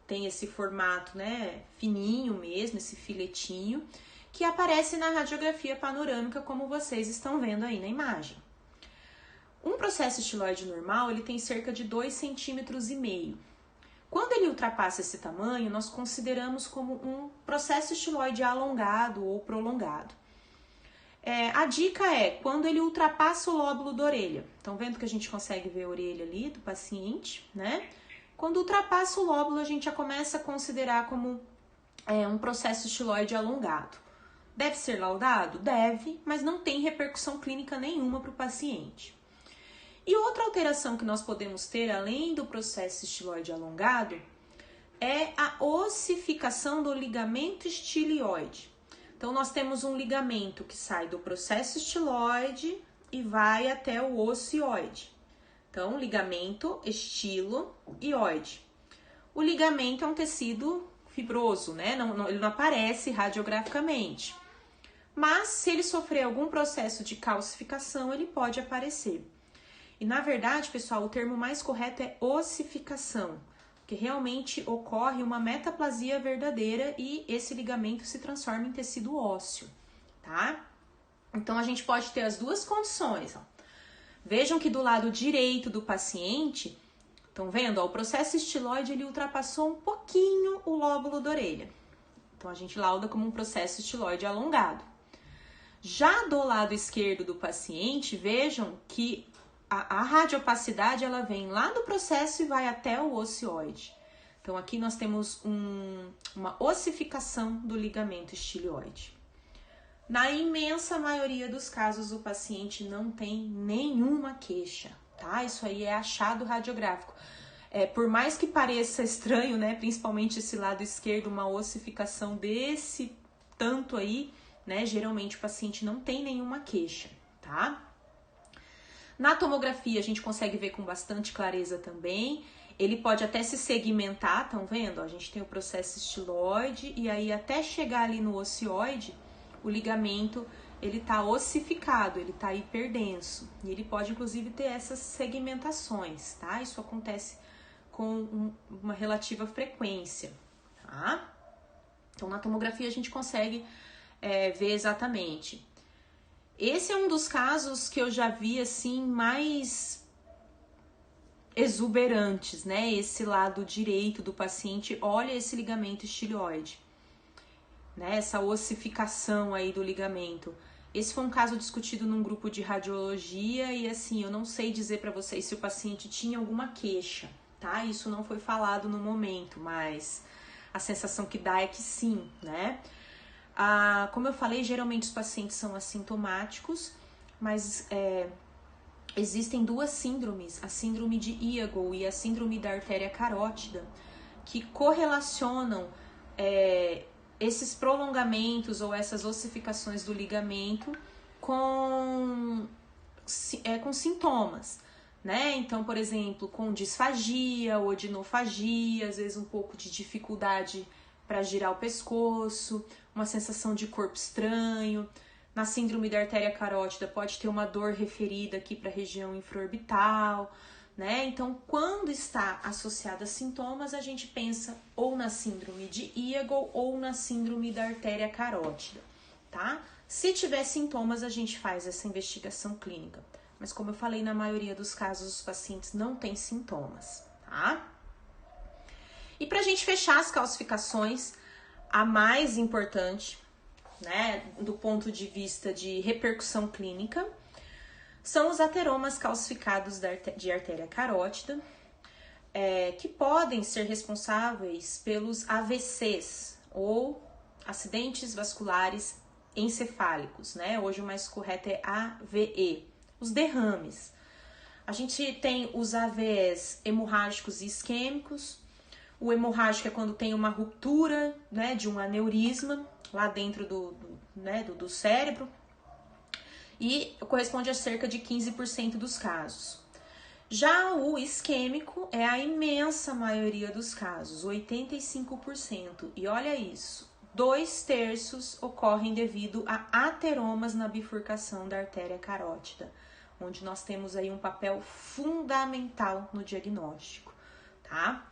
tem esse formato, né, fininho mesmo, esse filetinho, que aparece na radiografia panorâmica, como vocês estão vendo aí na imagem. Um processo estiloide normal, ele tem cerca de 2,5 cm. Quando ele ultrapassa esse tamanho, nós consideramos como um processo estiloide alongado ou prolongado. A dica é quando ele ultrapassa o lóbulo da orelha. Estão vendo que a gente consegue ver a orelha ali do paciente, né? Quando ultrapassa o lóbulo, a gente já começa a considerar como um processo estiloide alongado. Deve ser laudado? Deve, mas não tem repercussão clínica nenhuma para o paciente. E outra alteração que nós podemos ter, além do processo estiloide alongado, é a ossificação do ligamento estilioide. Então, nós temos um ligamento que sai do processo estiloide e vai até o ocioide. Então, ligamento estilo-ioide. O ligamento é um tecido fibroso, né? Ele não aparece radiograficamente. Mas, se ele sofrer algum processo de calcificação, ele pode aparecer. E, na verdade, pessoal, o termo mais correto é ossificação, porque realmente ocorre uma metaplasia verdadeira e esse ligamento se transforma em tecido ósseo, tá? Então, a gente pode ter as duas condições, ó. Vejam que do lado direito do paciente, estão vendo? Ó, o processo estiloide, ele ultrapassou um pouquinho o lóbulo da orelha. Então, a gente lauda como um processo estiloide alongado. Já do lado esquerdo do paciente, vejam que a radiopacidade, ela vem lá do processo e vai até o ocioide. Então, aqui nós temos uma ossificação do ligamento estilioide. Na imensa maioria dos casos, o paciente não tem nenhuma queixa, tá? Isso aí é achado radiográfico. Por mais que pareça estranho, né? Principalmente esse lado esquerdo, uma ossificação desse tanto aí, né? Geralmente o paciente não tem nenhuma queixa, tá? Na tomografia a gente consegue ver com bastante clareza também. Ele pode até se segmentar, estão vendo? A gente tem o processo estiloide e aí até chegar ali no ocioide, o ligamento ele tá ossificado, ele tá hiperdenso. E ele pode inclusive ter essas segmentações, tá? Isso acontece com uma relativa frequência, tá? Então na tomografia a gente consegue ver exatamente. Esse é um dos casos que eu já vi, assim, mais exuberantes, né? Esse lado direito do paciente, olha esse ligamento estilioide, né? Essa ossificação aí do ligamento. Esse foi um caso discutido num grupo de radiologia e, assim, eu não sei dizer para vocês se o paciente tinha alguma queixa, tá? Isso não foi falado no momento, mas a sensação que dá é que sim, né? Como eu falei, geralmente os pacientes são assintomáticos, mas existem duas síndromes, a síndrome de Eagle e a síndrome da artéria carótida, que correlacionam esses prolongamentos ou essas ossificações do ligamento com sintomas, né? Então, por exemplo, com disfagia, odinofagia, às vezes um pouco de dificuldade para girar o pescoço, uma sensação de corpo estranho. Na síndrome da artéria carótida pode ter uma dor referida aqui para a região infraorbital, né? Então, quando está associada a sintomas, a gente pensa ou na síndrome de Eagle ou na síndrome da artéria carótida, tá? Se tiver sintomas, a gente faz essa investigação clínica. Mas como eu falei, na maioria dos casos os pacientes não têm sintomas, tá? E pra gente fechar as calcificações, a mais importante, né, do ponto de vista de repercussão clínica, são os ateromas calcificados de artéria carótida, que podem ser responsáveis pelos AVCs, ou acidentes vasculares encefálicos, né? Hoje o mais correto é AVE, os derrames. A gente tem os AVEs hemorrágicos e isquêmicos. O hemorrágico é quando tem uma ruptura, né, de um aneurisma lá dentro do cérebro. e corresponde a cerca de 15% dos casos. Já o isquêmico é a imensa maioria dos casos, 85%. E olha isso, 2/3 ocorrem devido a ateromas na bifurcação da artéria carótida, onde nós temos aí um papel fundamental no diagnóstico, tá?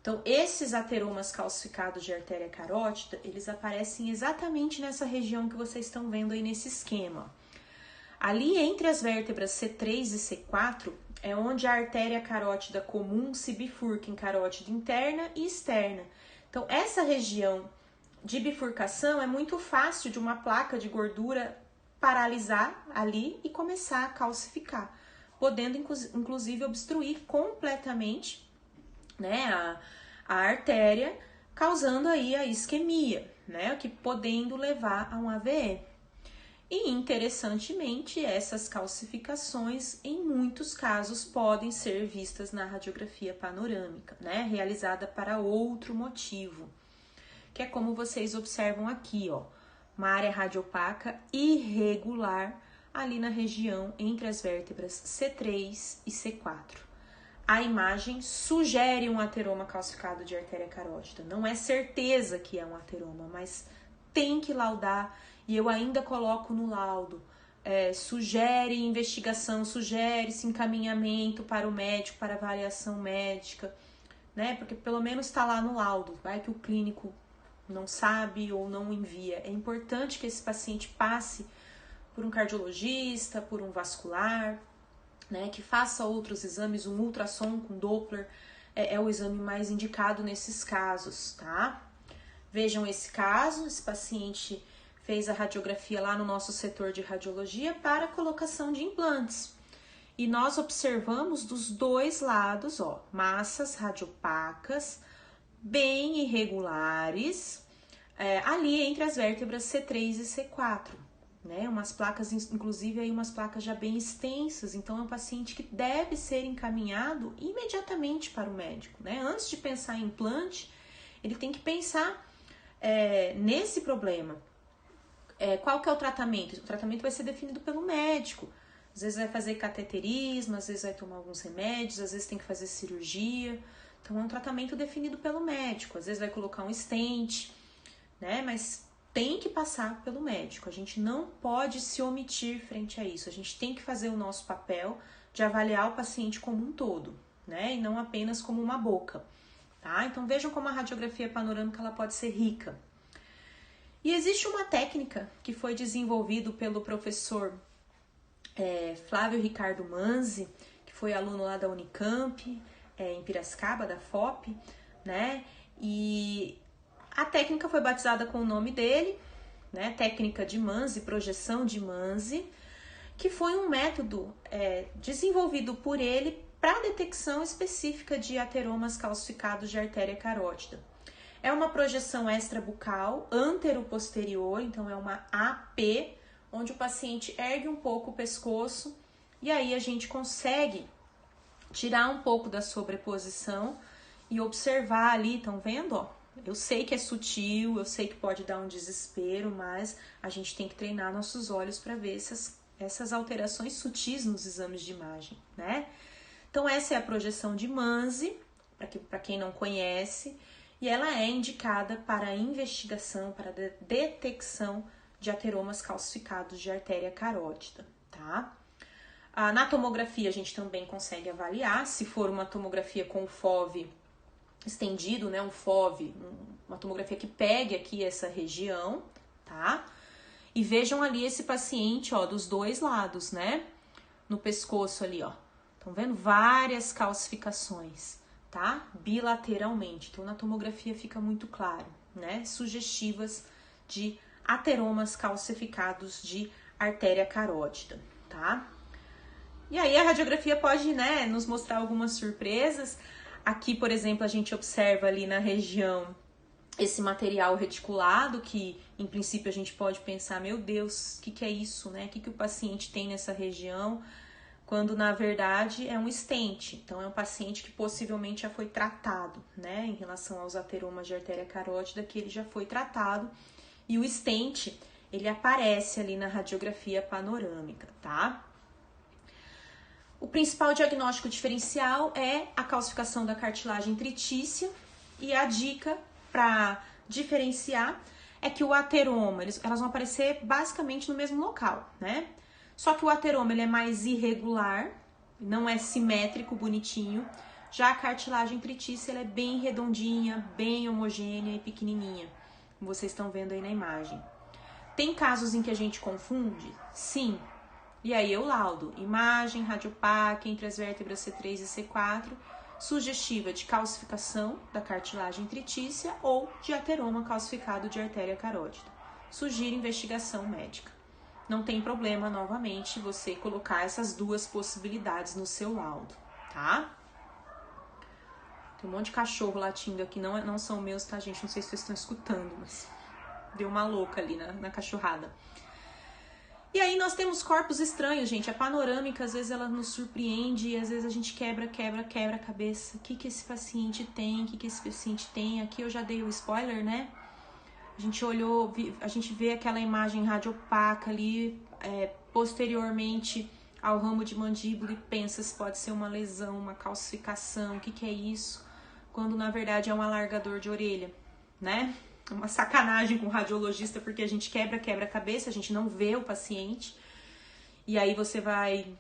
Então, esses ateromas calcificados de artéria carótida, eles aparecem exatamente nessa região que vocês estão vendo aí nesse esquema. Ali entre as vértebras C3 e C4 é onde a artéria carótida comum se bifurca em carótida interna e externa. Então, essa região de bifurcação é muito fácil de uma placa de gordura paralisar ali e começar a calcificar, podendo inclusive obstruir completamente, né, a artéria, causando aí a isquemia, né, que podendo levar a um AVE. E interessantemente, essas calcificações, em muitos casos, podem ser vistas na radiografia panorâmica, né, realizada para outro motivo, que é como vocês observam aqui, ó, uma área radiopaca irregular ali na região entre as vértebras C3 e C4. A imagem sugere um ateroma calcificado de artéria carótida. Não é certeza que é um ateroma, mas tem que laudar, e eu ainda coloco no laudo. Sugere investigação, sugere-se encaminhamento para o médico, para avaliação médica, né? Porque pelo menos está lá no laudo, vai que o clínico não sabe ou não envia. É importante que esse paciente passe por um cardiologista, por um vascular, né, que faça outros exames, um ultrassom com Doppler é o exame mais indicado nesses casos, tá? Vejam esse caso, esse paciente fez a radiografia lá no nosso setor de radiologia para colocação de implantes. E nós observamos dos dois lados, ó, massas radiopacas, bem irregulares, ali entre as vértebras C3 e C4. Né, umas placas, inclusive aí umas placas já bem extensas, então é um paciente que deve ser encaminhado imediatamente para o médico, né? Antes de pensar em implante, ele tem que pensar nesse problema. Qual que é o tratamento? O tratamento vai ser definido pelo médico. Às vezes vai fazer cateterismo, às vezes vai tomar alguns remédios, às vezes tem que fazer cirurgia. Então é um tratamento definido pelo médico. Às vezes vai colocar um stent, né? Mas tem que passar pelo médico, a gente não pode se omitir frente a isso, a gente tem que fazer o nosso papel de avaliar o paciente como um todo, né, e não apenas como uma boca, tá? Então vejam como a radiografia panorâmica ela pode ser rica. E existe uma técnica que foi desenvolvida pelo professor Flávio Ricardo Manzi, que foi aluno lá da Unicamp, em Piracicaba, da FOP, né, e a técnica foi batizada com o nome dele, né? Técnica de Manzi, projeção de Manzi, que foi um método desenvolvido por ele para detecção específica de ateromas calcificados de artéria carótida. É uma projeção extrabucal, antero-posterior, então é uma AP, onde o paciente ergue um pouco o pescoço e aí a gente consegue tirar um pouco da sobreposição e observar ali, estão vendo, ó? Eu sei que é sutil, eu sei que pode dar um desespero, mas a gente tem que treinar nossos olhos para ver essas alterações sutis nos exames de imagem, né? Então essa é a projeção de Manzi, para quem não conhece, e ela é indicada para investigação, para detecção de ateromas calcificados de artéria carótida, tá? Na tomografia a gente também consegue avaliar, se for uma tomografia com FOV estendido, né, um FOV, uma tomografia que pegue aqui essa região, tá? E vejam ali esse paciente, ó, dos dois lados, né? No pescoço ali, ó. Estão vendo? Várias calcificações, tá? Bilateralmente. Então, na tomografia fica muito claro, né? Sugestivas de ateromas calcificados de artéria carótida, tá? E aí a radiografia pode, né, nos mostrar algumas surpresas. Aqui, por exemplo, a gente observa ali na região esse material reticulado, que em princípio a gente pode pensar, meu Deus, o que é isso, né? O que o paciente tem nessa região? Quando na verdade é um stent. Então é um paciente que possivelmente já foi tratado, né? Em relação aos ateromas de artéria carótida, que ele já foi tratado. E o stent, ele aparece ali na radiografia panorâmica, tá? O principal diagnóstico diferencial é a calcificação da cartilagem tritícia, e a dica para diferenciar é que o ateroma, elas vão aparecer basicamente no mesmo local, né? Só que o ateroma ele é mais irregular, não é simétrico, bonitinho. Já a cartilagem tritícia ela é bem redondinha, bem homogênea e pequenininha, como vocês estão vendo aí na imagem. Tem casos em que a gente confunde? Sim. E aí eu laudo, imagem radiopaca entre as vértebras C3 e C4, sugestiva de calcificação da cartilagem tritícia ou de ateroma calcificado de artéria carótida. Sugiro investigação médica. Não tem problema, novamente, você colocar essas duas possibilidades no seu laudo, tá? Tem um monte de cachorro latindo aqui, não são meus, tá, gente? Não sei se vocês estão escutando, mas deu uma louca ali na cachorrada. E aí nós temos corpos estranhos, gente. A panorâmica, às vezes, ela nos surpreende e às vezes a gente quebra a cabeça. O que esse paciente tem? O que esse paciente tem? Aqui eu já dei o spoiler, né? A gente olhou, a gente vê aquela imagem radiopaca ali, posteriormente ao ramo de mandíbula e pensa se pode ser uma lesão, uma calcificação, o que é isso? Quando, na verdade, é um alargador de orelha, né? Uma sacanagem com o radiologista, porque a gente quebra a cabeça, a gente não vê o paciente. E aí você vai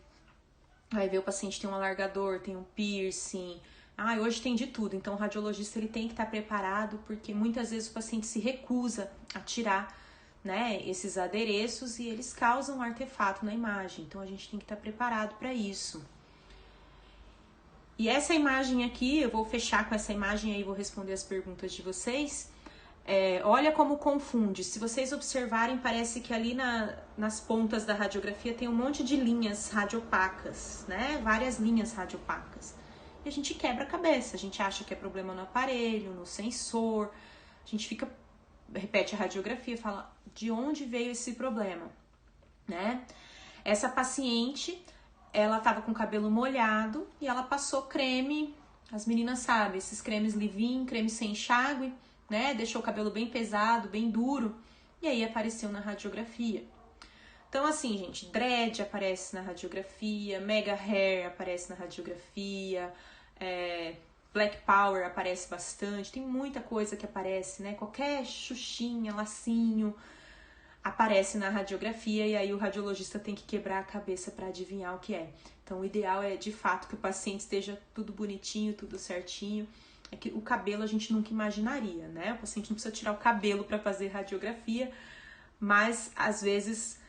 ver o paciente tem um alargador, tem um piercing. Hoje tem de tudo. Então o radiologista ele tem que estar preparado, porque muitas vezes o paciente se recusa a tirar, né, esses adereços e eles causam um artefato na imagem. Então a gente tem que estar preparado para isso. E essa imagem aqui, eu vou fechar com essa imagem aí, vou responder as perguntas de vocês. Olha como confunde. Se vocês observarem, parece que ali nas pontas da radiografia tem um monte de linhas radiopacas, né? Várias linhas radiopacas. E a gente quebra a cabeça, a gente acha que é problema no aparelho, no sensor. A gente repete a radiografia, fala de onde veio esse problema, né? Essa paciente, ela tava com o cabelo molhado e ela passou creme, as meninas sabem, esses cremes leave-in, creme sem enxágue, né? Deixou o cabelo bem pesado, bem duro, e aí apareceu na radiografia. Então, assim, gente, dread aparece na radiografia, mega hair aparece na radiografia, black power aparece bastante, tem muita coisa que aparece, né? Qualquer xuxinha, lacinho aparece na radiografia e aí o radiologista tem que quebrar a cabeça para adivinhar o que é. Então, o ideal é, de fato, que o paciente esteja tudo bonitinho, tudo certinho. É que o cabelo a gente nunca imaginaria, né? O paciente não precisa tirar o cabelo para fazer radiografia, mas às vezes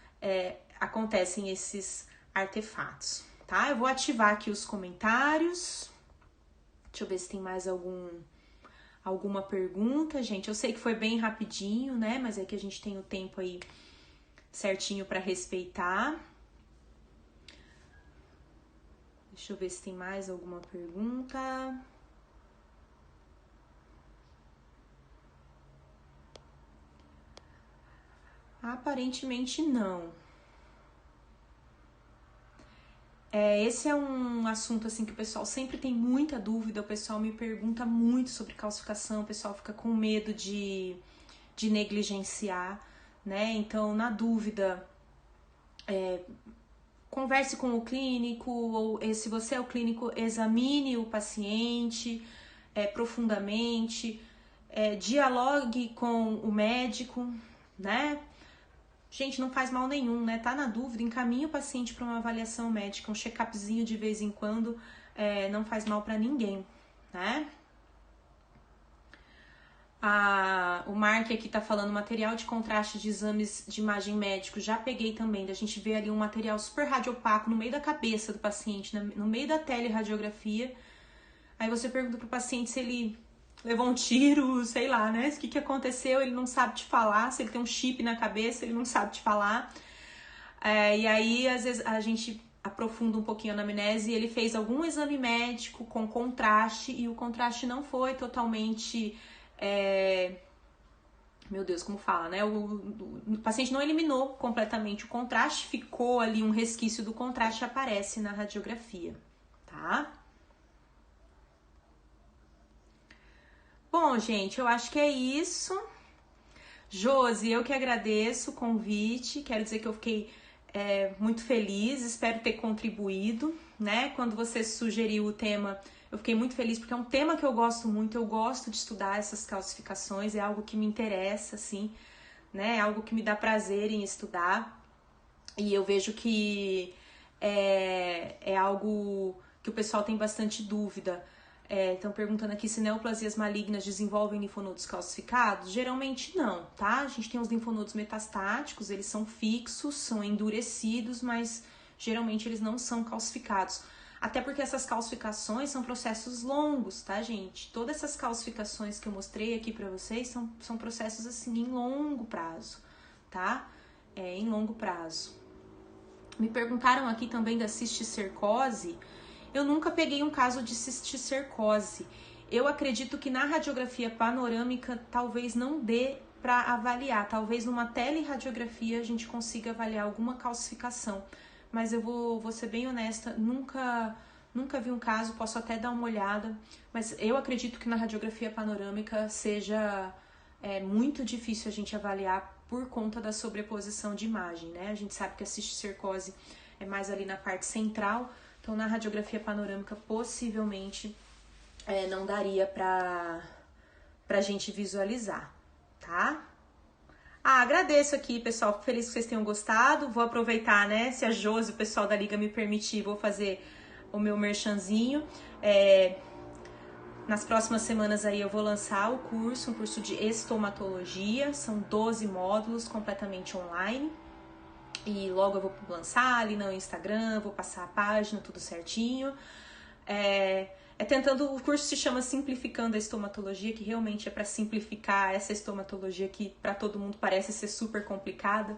acontecem esses artefatos, tá? Eu vou ativar aqui os comentários. Deixa eu ver se tem mais alguma pergunta, gente. Eu sei que foi bem rapidinho, né? Mas é que a gente tem o tempo aí certinho para respeitar. Deixa eu ver se tem mais alguma pergunta. Aparentemente não. Esse é um assunto assim que o pessoal sempre tem muita dúvida, o pessoal me pergunta muito sobre calcificação, o pessoal fica com medo de negligenciar, né? Então, na dúvida, converse com o clínico, ou se você é o clínico, examine o paciente profundamente, dialogue com o médico, né? Gente, não faz mal nenhum, né? Tá na dúvida, encaminha o paciente para uma avaliação médica, um check-upzinho de vez em quando, não faz mal para ninguém, né? O Mark aqui tá falando material de contraste de exames de imagem médico, já peguei também, da gente ver ali um material super radiopaco no meio da cabeça do paciente, no meio da teleradiografia. Aí você pergunta pro paciente se ele levou um tiro, sei lá, né? O que aconteceu, ele não sabe te falar. Se ele tem um chip na cabeça, ele não sabe te falar. E aí, às vezes, a gente aprofunda um pouquinho a anamnese e ele fez algum exame médico com contraste e o contraste não foi totalmente... Meu Deus, como fala, né? O paciente não eliminou completamente o contraste, ficou ali um resquício do contraste e aparece na radiografia, tá? Bom, gente, eu acho que é isso. Josi, eu que agradeço o convite, quero dizer que eu fiquei muito feliz, espero ter contribuído, né? Quando você sugeriu o tema, eu fiquei muito feliz, porque é um tema que eu gosto muito, eu gosto de estudar essas calcificações, é algo que me interessa, assim, né? É algo que me dá prazer em estudar, e eu vejo que é algo que o pessoal tem bastante dúvida. Estão perguntando aqui se neoplasias malignas desenvolvem linfonodos calcificados. Geralmente não, tá? A gente tem os linfonodos metastáticos, eles são fixos, são endurecidos, mas geralmente eles não são calcificados. Até porque essas calcificações são processos longos, tá, gente? Todas essas calcificações que eu mostrei aqui pra vocês são processos, assim, em longo prazo, tá? Em longo prazo. Me perguntaram aqui também da cisticercose. Eu nunca peguei um caso de cisticercose. Eu acredito que na radiografia panorâmica talvez não dê para avaliar. Talvez numa teleradiografia a gente consiga avaliar alguma calcificação. Mas eu vou ser bem honesta, nunca vi um caso, posso até dar uma olhada. Mas eu acredito que na radiografia panorâmica seja muito difícil a gente avaliar por conta da sobreposição de imagem, né? A gente sabe que a cisticercose é mais ali na parte central. Então, na radiografia panorâmica, possivelmente, não daria pra gente visualizar, tá? Agradeço aqui, pessoal. Fico feliz que vocês tenham gostado. Vou aproveitar, né? Se a Josi, o pessoal da Liga me permitir, vou fazer o meu merchanzinho. Nas próximas semanas aí eu vou lançar um curso de estomatologia. São 12 módulos completamente online. E logo eu vou lançar ali no Instagram, vou passar a página, tudo certinho. O curso se chama Simplificando a Estomatologia, que realmente é para simplificar essa estomatologia que para todo mundo parece ser super complicada,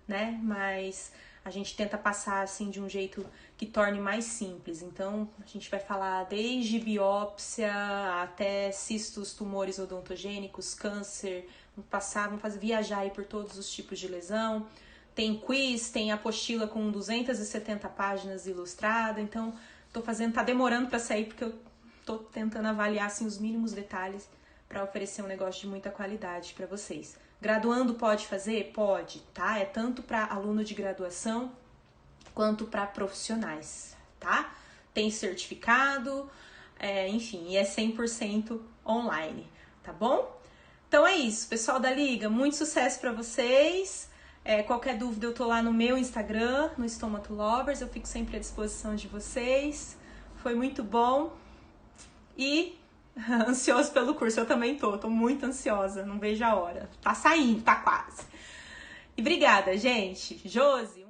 né? Mas a gente tenta passar assim de um jeito que torne mais simples. Então, a gente vai falar desde biópsia até cistos, tumores odontogênicos, câncer, vamos viajar aí por todos os tipos de lesão. Tem quiz, tem apostila com 270 páginas ilustrada, então tá demorando para sair porque eu tô tentando avaliar assim, os mínimos detalhes para oferecer um negócio de muita qualidade para vocês. Graduando pode fazer? Pode, tá? É tanto para aluno de graduação quanto para profissionais, tá? Tem certificado, enfim, e é 100% online, tá bom? Então é isso, pessoal da Liga, muito sucesso para vocês. Qualquer dúvida eu tô lá no meu Instagram, no Stomatolivers, eu fico sempre à disposição de vocês. Foi muito bom e ansioso pelo curso, eu também tô muito ansiosa, não vejo a hora. Tá saindo, tá quase. E obrigada, gente. Josi.